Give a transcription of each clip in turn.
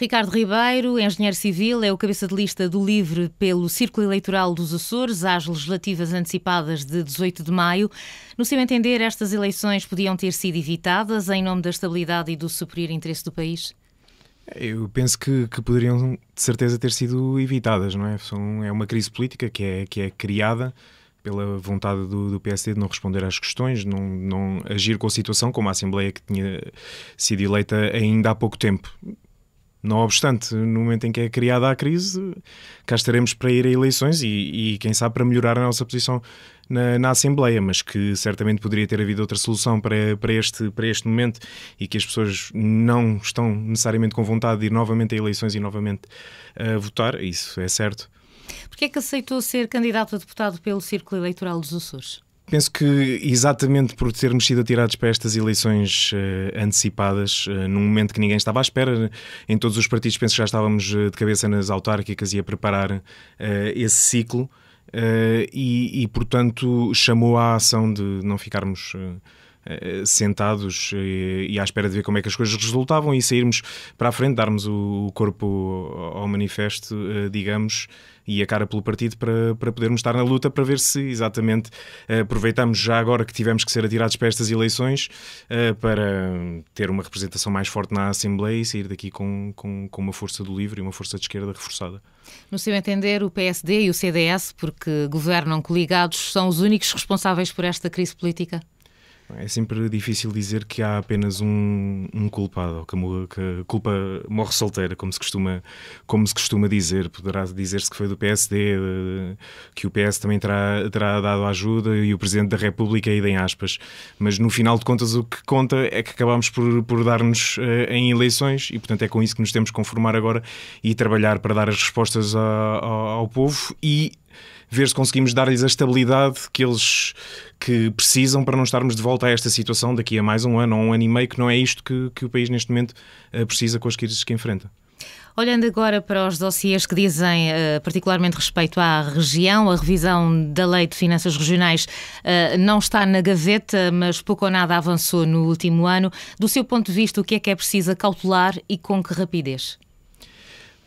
Ricardo Ribeiro, engenheiro civil, é o cabeça de lista do LIVRE pelo Círculo Eleitoral dos Açores, às legislativas antecipadas de 18 de maio. No seu entender, estas eleições podiam ter sido evitadas em nome da estabilidade e do superior interesse do país? Eu penso que poderiam, de certeza, ter sido evitadas, não é? É uma crise política que é criada pela vontade do PSD de não responder às questões, não agir com a situação, como a Assembleia que tinha sido eleita ainda há pouco tempo. Não obstante, no momento em que é criada a crise, cá estaremos para ir a eleições e quem sabe, para melhorar a nossa posição na Assembleia, mas que certamente poderia ter havido outra solução para este momento e que as pessoas não estão necessariamente com vontade de ir novamente a eleições e novamente a votar, isso é certo. Porquê é que aceitou ser candidato a deputado pelo Círculo Eleitoral dos Açores? Penso que exatamente por termos sido atirados para estas eleições antecipadas, num momento que ninguém estava à espera, em todos os partidos penso que já estávamos de cabeça nas autárquicas e a preparar esse ciclo e, portanto, chamou à ação de não ficarmos sentados e à espera de ver como é que as coisas resultavam e sairmos para a frente, darmos o corpo ao manifesto, digamos, e a cara pelo partido para podermos estar na luta, para ver se exatamente aproveitamos já agora que tivemos que ser atirados para estas eleições para ter uma representação mais forte na Assembleia e sair daqui com uma força do LIVRE e uma força de esquerda reforçada. No seu entender, o PSD e o CDS, porque governam coligados, são os únicos responsáveis por esta crise política? É sempre difícil dizer que há apenas um culpado, ou que a culpa morre solteira, como se costuma dizer. Poderá dizer-se que foi do PSD, que o PS também terá dado ajuda e o Presidente da República, ainda em aspas. Mas no final de contas o que conta é que acabámos por dar-nos em eleições e, portanto, é com isso que nos temos que conformar agora e trabalhar para dar as respostas ao povo e ver se conseguimos dar-lhes a estabilidade que precisam para não estarmos de volta a esta situação daqui a mais um ano ou um ano e meio, que não é isto que o país neste momento precisa com as crises que enfrenta. Olhando agora para os dossiês que dizem particularmente respeito à região, a revisão da Lei de Finanças Regionais não está na gaveta, mas pouco ou nada avançou no último ano. Do seu ponto de vista, o que é preciso cautelar e com que rapidez?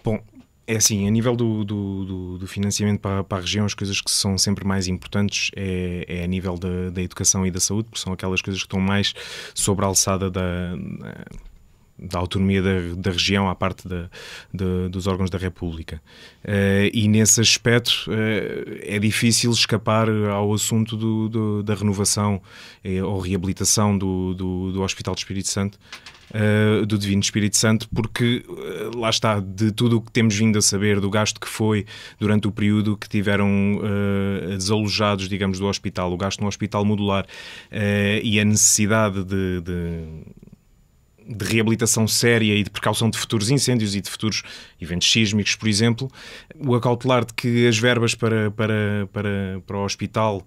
Bom, é assim, a nível do financiamento para a região, as coisas que são sempre mais importantes é a nível da educação e da saúde, porque são aquelas coisas que estão mais sobre a alçada da autonomia da região à parte dos órgãos da República. E nesse aspecto é difícil escapar ao assunto da renovação ou reabilitação do Hospital do Espírito Santo, do Divino Espírito Santo, porque lá está, de tudo o que temos vindo a saber, do gasto que foi durante o período que tiveram desalojados, digamos, do hospital, o gasto no hospital modular e a necessidade de reabilitação séria e de precaução de futuros incêndios e de futuros eventos sísmicos, por exemplo, o acautelar de que as verbas para o hospital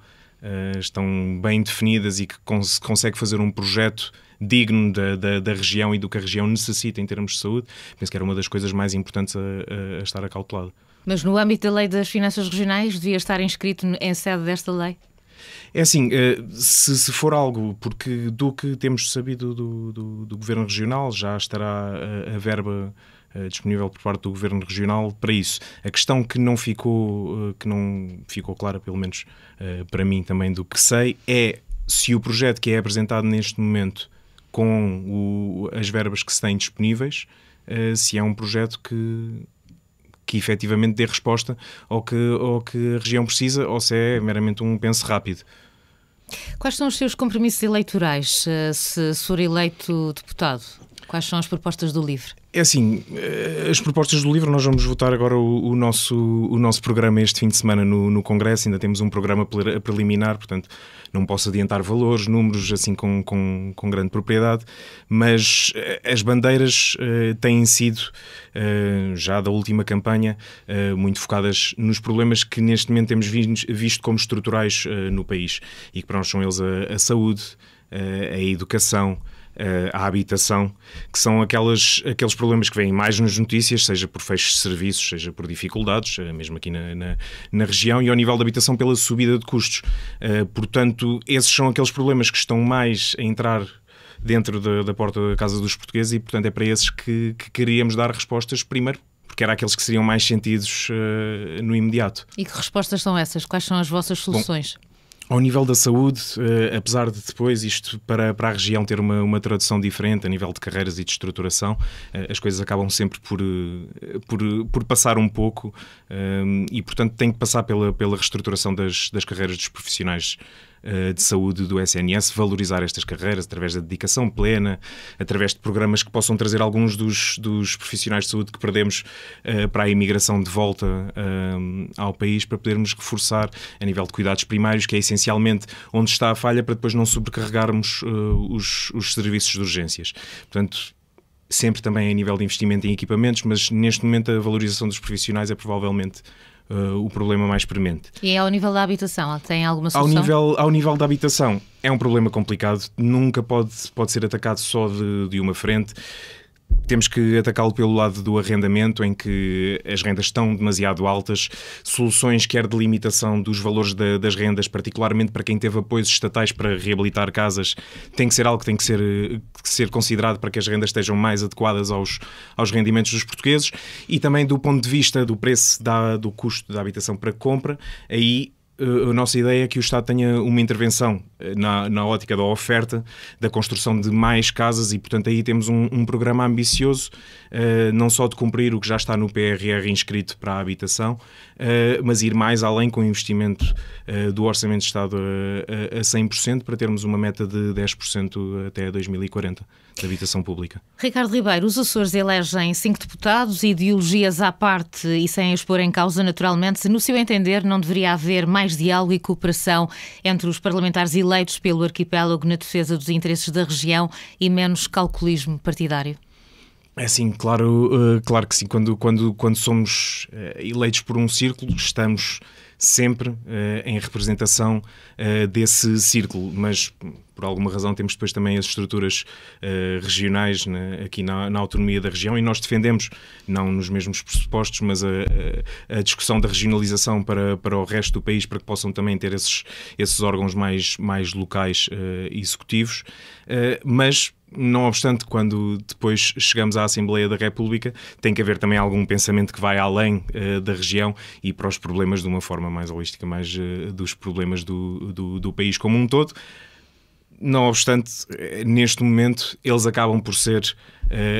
estão bem definidas e que se consegue fazer um projeto digno da região e do que a região necessita em termos de saúde, penso que era uma das coisas mais importantes a estar acautelado. Mas no âmbito da Lei das Finanças Regionais devia estar inscrito em sede desta lei? É assim, se for algo, porque do que temos sabido do Governo Regional, já estará a verba disponível por parte do Governo Regional para isso. A questão que não ficou clara, pelo menos para mim também do que sei, é se o projeto que é apresentado neste momento com as verbas que se têm disponíveis, se é um projeto que efetivamente dê resposta ao que a região precisa ou se é meramente um penso rápido. Quais são os seus compromissos eleitorais se for eleito deputado? Quais são as propostas do LIVRE? É assim, as propostas do LIVRE, nós vamos votar agora o nosso programa este fim de semana no Congresso, ainda temos um programa preliminar, portanto não posso adiantar valores, números assim com grande propriedade, mas as bandeiras têm sido, já da última campanha, muito focadas nos problemas que neste momento temos visto como estruturais no país e que para nós são eles a saúde, a educação, à habitação, que são aqueles problemas que vêm mais nas notícias, seja por fechos de serviços, seja por dificuldades, mesmo aqui na região, e ao nível da habitação pela subida de custos. Portanto, esses são aqueles problemas que estão mais a entrar dentro da porta da casa dos portugueses e, portanto, é para esses que queríamos dar respostas primeiro, porque eram aqueles que seriam mais sentidos no imediato. E que respostas são essas? Quais são as vossas soluções? Bom, ao nível da saúde, apesar de depois isto para a região ter uma tradução diferente a nível de carreiras e de estruturação, as coisas acabam sempre por passar um pouco e, portanto, tem que passar pela reestruturação das carreiras dos profissionais de saúde do SNS, valorizar estas carreiras através da dedicação plena, através de programas que possam trazer alguns dos profissionais de saúde que perdemos para a imigração de volta ao país, para podermos reforçar a nível de cuidados primários, que é essencialmente onde está a falha, para depois não sobrecarregarmos os serviços de urgências. Portanto, sempre também a nível de investimento em equipamentos, mas neste momento a valorização dos profissionais é provavelmente o problema mais premente. E ao nível da habitação, tem alguma solução? Ao nível da habitação, é um problema complicado, nunca pode ser atacado só de uma frente. Temos que atacá-lo pelo lado do arrendamento, em que as rendas estão demasiado altas, soluções quer de limitação dos valores das rendas, particularmente para quem teve apoios estatais para reabilitar casas, tem que ser algo que tem que ser considerado para que as rendas estejam mais adequadas aos rendimentos dos portugueses, e também do ponto de vista do preço do custo da habitação para compra. Aí a nossa ideia é que o Estado tenha uma intervenção na ótica da oferta, da construção de mais casas e, portanto, aí temos um programa ambicioso, não só de cumprir o que já está no PRR inscrito para a habitação, mas ir mais além com o investimento do Orçamento de Estado a 100%, para termos uma meta de 10% até 2040 de habitação pública. Ricardo Ribeiro, os Açores elegem 5 deputados, ideologias à parte e sem expor em causa, naturalmente. No seu entender, não deveria haver mais diálogo e cooperação entre os parlamentares eleitos pelo arquipélago na defesa dos interesses da região e menos calculismo partidário? É assim, claro que sim. Quando somos eleitos por um círculo, estamos sempre em representação desse círculo, mas por alguma razão temos depois também as estruturas regionais aqui na autonomia da região, e nós defendemos, não nos mesmos pressupostos, mas a discussão da regionalização para o resto do país, para que possam também ter esses órgãos mais locais executivos, mas não obstante, quando depois chegamos à Assembleia da República, tem que haver também algum pensamento que vai além da região e para os problemas de uma forma mais holística, mais dos problemas do país como um todo. Não obstante, neste momento, eles acabam por ser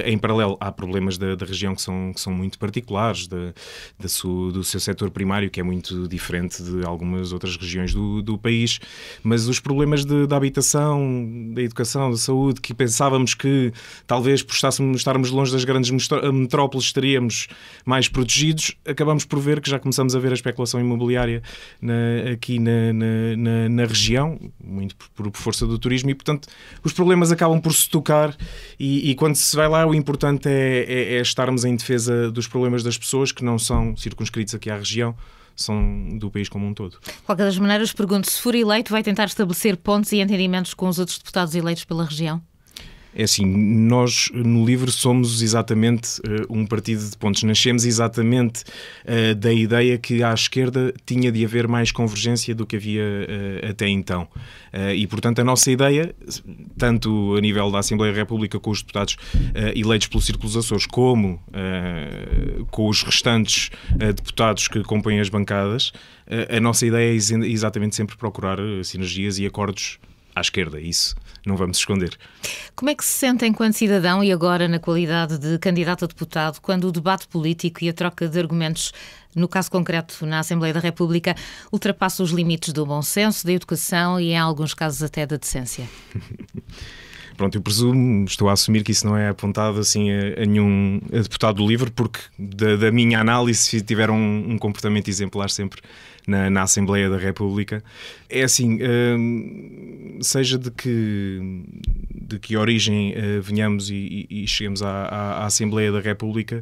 em paralelo. Há problemas da região que são muito particulares, do seu setor primário, que é muito diferente de algumas outras regiões do país, mas os problemas da habitação, da educação, da saúde, que pensávamos que talvez por estarmos longe das grandes metrópoles estaríamos mais protegidos, acabamos por ver que já começamos a ver a especulação imobiliária aqui na região, muito por força do turismo, e portanto os problemas acabam por se tocar, e quando se vai lá, o importante é estarmos em defesa dos problemas das pessoas, que não são circunscritos aqui à região, são do país como um todo. De qualquer das maneiras, pergunto, se for eleito, vai tentar estabelecer pontos e entendimentos com os outros deputados eleitos pela região? É assim, nós no LIVRE somos exatamente um partido de pontos. Nascemos exatamente da ideia que à esquerda tinha de haver mais convergência do que havia até então. E, portanto, a nossa ideia, tanto a nível da Assembleia da República com os deputados eleitos pelo Círculo dos Açores, como com os restantes deputados que compõem as bancadas, a nossa ideia é exatamente sempre procurar sinergias e acordos à esquerda, isso não vamos esconder. Como é que se sente enquanto cidadão e agora na qualidade de candidato a deputado, quando o debate político e a troca de argumentos, no caso concreto na Assembleia da República, ultrapassa os limites do bom senso, da educação e em alguns casos até da decência? Pronto, eu presumo, estou a assumir que isso não é apontado assim a nenhum deputado do LIVRE, porque da minha análise tiveram um comportamento exemplar sempre na Assembleia da República. É assim, seja de que origem venhamos e cheguemos à Assembleia da República,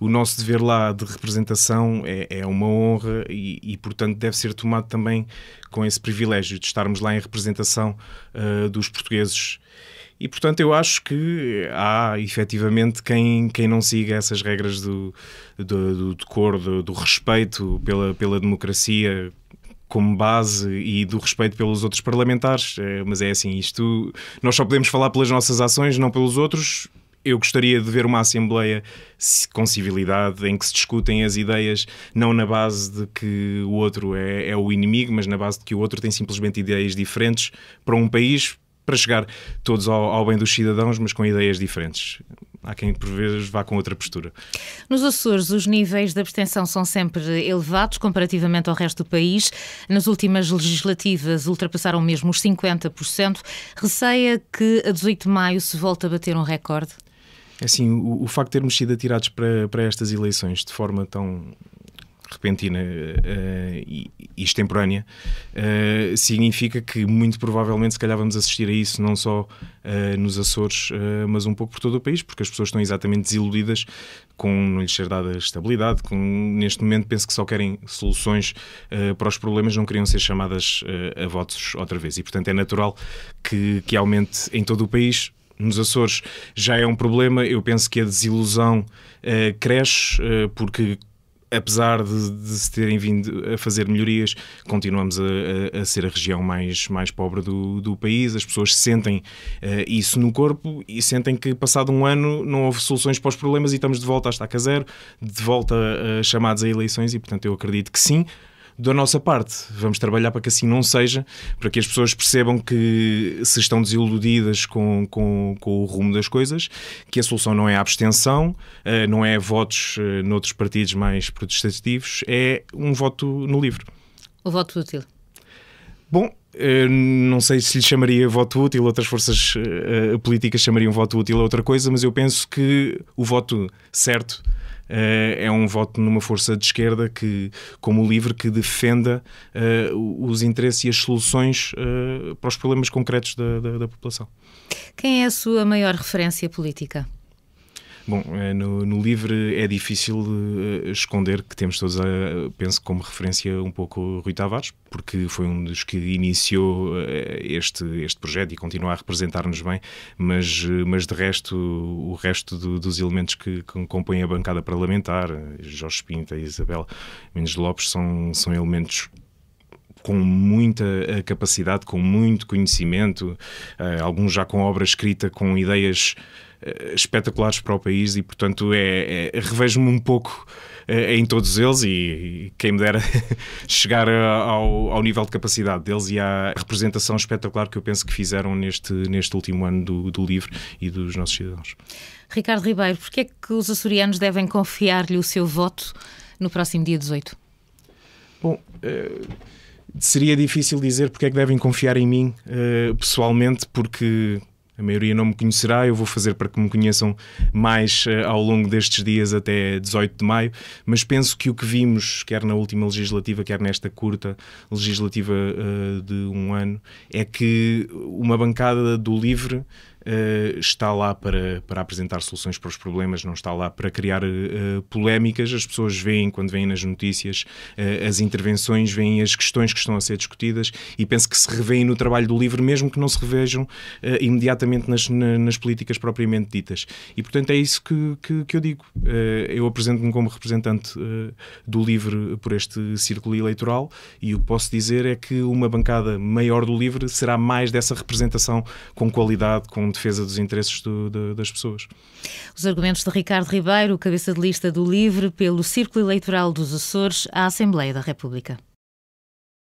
o nosso dever lá de representação é uma honra e, portanto, deve ser tomado também com esse privilégio de estarmos lá em representação dos portugueses. E, portanto, eu acho que há, efetivamente, quem não siga essas regras do decoro, do respeito pela democracia, como base e do respeito pelos outros parlamentares, mas é assim, isto nós só podemos falar pelas nossas ações, não pelos outros. Eu gostaria de ver uma Assembleia com civilidade, em que se discutem as ideias não na base de que o outro é o inimigo, mas na base de que o outro tem simplesmente ideias diferentes para um país, para chegar todos ao bem dos cidadãos, mas com ideias diferentes. Há quem, por vezes, vá com outra postura. Nos Açores, os níveis de abstenção são sempre elevados comparativamente ao resto do país. Nas últimas legislativas ultrapassaram mesmo os 50%. Receia que a 18 de maio se volte a bater um recorde? Assim, o facto de termos sido atirados para estas eleições de forma tão repentina e extemporânea, significa que muito provavelmente se calhar vamos assistir a isso não só nos Açores, mas um pouco por todo o país, porque as pessoas estão exatamente desiludidas com não lhes ser dada estabilidade, neste momento penso que só querem soluções para os problemas, não queriam ser chamadas a votos outra vez, e portanto é natural que aumente em todo o país. Nos Açores já é um problema, eu penso que a desilusão cresce, porque apesar de se terem vindo a fazer melhorias, continuamos a ser a região mais pobre do país. As pessoas sentem isso no corpo e sentem que passado um ano não houve soluções para os problemas e estamos de volta a estaca zero, de volta chamados a eleições, e portanto eu acredito que sim. Da nossa parte, vamos trabalhar para que assim não seja, para que as pessoas percebam que se estão desiludidas com o rumo das coisas, que a solução não é a abstenção, não é votos noutros partidos mais protestativos, é um voto no livre. O voto útil? Bom, não sei se lhe chamaria voto útil, outras forças políticas chamariam voto útil a outra coisa, mas eu penso que o voto certo é um voto numa força de esquerda como o LIVRE, que defenda os interesses e as soluções para os problemas concretos da população. Quem é a sua maior referência política? Bom, no LIVRE é difícil esconder que temos todos, penso, como referência um pouco o Rui Tavares, porque foi um dos que iniciou este projeto e continua a representar-nos bem, mas de resto, o resto dos elementos que compõem a bancada parlamentar, Jorge Espinta e Isabel Mendes Lopes, são elementos com muita capacidade, com muito conhecimento, alguns já com obra escrita, com ideias espetaculares para o país, e portanto revejo-me um pouco em todos eles, e quem me dera chegar ao nível de capacidade deles e à representação espetacular que eu penso que fizeram neste último ano do LIVRE e dos nossos cidadãos. Ricardo Ribeiro, porquê é que os açorianos devem confiar-lhe o seu voto no próximo dia 18? Bom, seria difícil dizer porque é que devem confiar em mim pessoalmente, porque a maioria não me conhecerá. Eu vou fazer para que me conheçam mais ao longo destes dias até 18 de maio, mas penso que o que vimos, quer na última legislativa, quer nesta curta legislativa de um ano, é que uma bancada do LIVRE está lá para apresentar soluções para os problemas, não está lá para criar polémicas. As pessoas veem, quando veem nas notícias, as intervenções, veem as questões que estão a ser discutidas, e penso que se revêem no trabalho do LIVRE, mesmo que não se revejam imediatamente nas políticas propriamente ditas. E portanto é isso que eu digo. Eu apresento-me como representante do LIVRE por este círculo eleitoral, e o que posso dizer é que uma bancada maior do LIVRE será mais dessa representação, com qualidade, com defesa dos interesses das pessoas. Os argumentos de Ricardo Ribeiro, cabeça de lista do LIVRE pelo Círculo Eleitoral dos Açores à Assembleia da República.